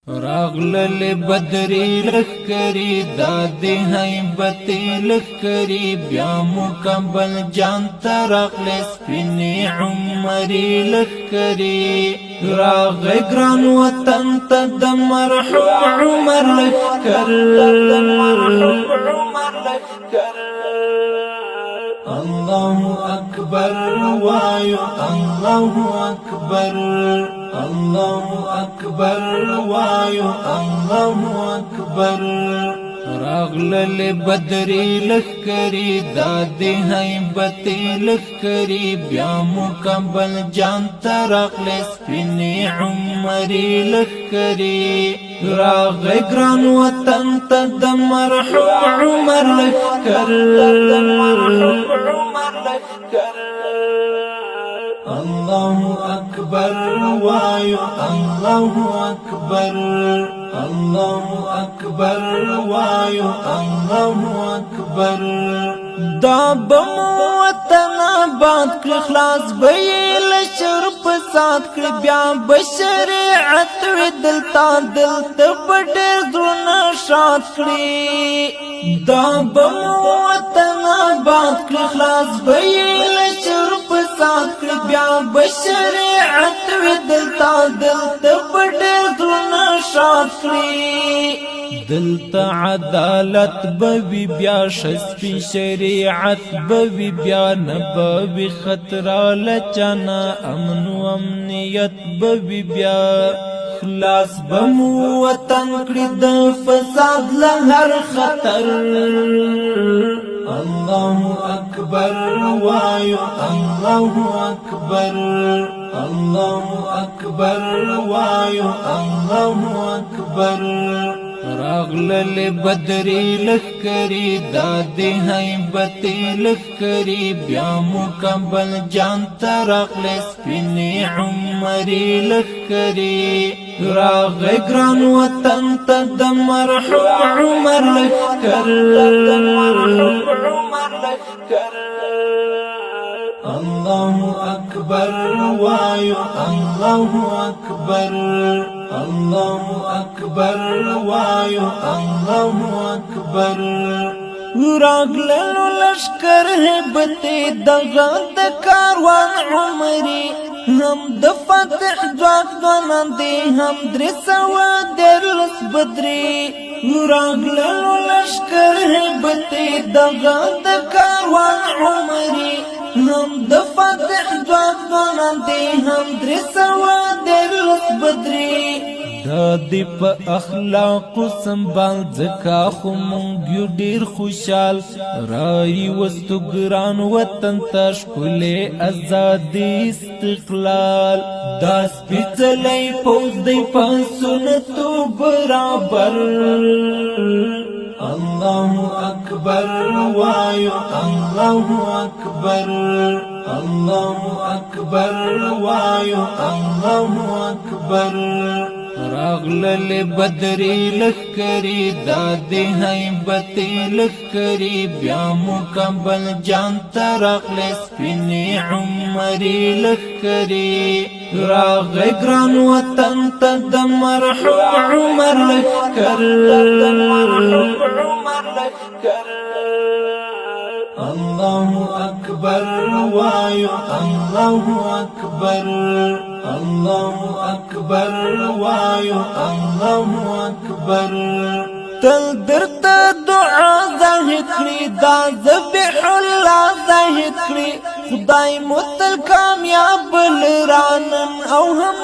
راغلل بدری لخکری دادی حیبتی لخکری بیا مکمل جان تراغل سپینی عمری لخکری راغ گران وطن تد مرحوم عمر لخکر الله أكبر وايو الله أكبر الله أكبر وايو الله أكبر راغلل بدری لخکری دادی حیبتی لخکری بیا مکمل جان تراغل سپینی عمری لخکری راغ گران وطن تد مرحوم عمر لخکر الله أكبر وايو الله أكبر الله أكبر وايو الله أكبر دابم وطن آباد کړ خلاص بیل شرف سات کړ بیا بشریعت وی دلتا پټ زونه شاد کړی دابم وطن آباد کړ خلاص بیل شرف سات کړ بیا بشریعت وی دلتا پټ زونه شاد کړی دلتا عدالت بوی بیا شسپی شریعت بوی بیا نبوی خطرہ لچانا امن و امنیت بوی بیا خلاص بمو وطن کړی د فساد لهر خطر الله أكبر وايو الله أكبر الله أكبر وايو الله أكبر راغلل بدری لخکری دادی حیبتی لخکری بیا مکمل جان تراغل سپینی عمری لخکری راغ گران وطن تد مرحوم عمر لخکر الله أكبر وايو الله أكبر الله أكبر وايو الله أكبر راغلل لشکر هبتی دغا د کاروان عمری هم د فتح ځواک ځوانان دي هم درې سوه دیارلس بدري راغلل لشکر هبتی دغا د کاروان عمری هم د فتح ځواک ځوانان دي هم درې سوه دیارلس بدري دادی په اخلاق سنبال زکا خو مونږ یو ډیر خوشحال رای وستو ګران وطن ته ښکلې ازادي استقلال دا سپېڅلی پوځ دی په سنتو برابر الله أكبر وايو الله أكبر الله أكبر وايو الله أكبر راغلل بدری لخکری دادی حیبتی لخکری بیا مکمل جان تراغل سپینی عمری لخکری راغ گران وطن تد مرحوم عمر لخکر الله أكبر وايو الله أكبر الله أكبر وايو الله أكبر تل درته دعا زاهد کړي دا ذبح الله زاهد کړي خدای مو تل کامیاب لرانن او هم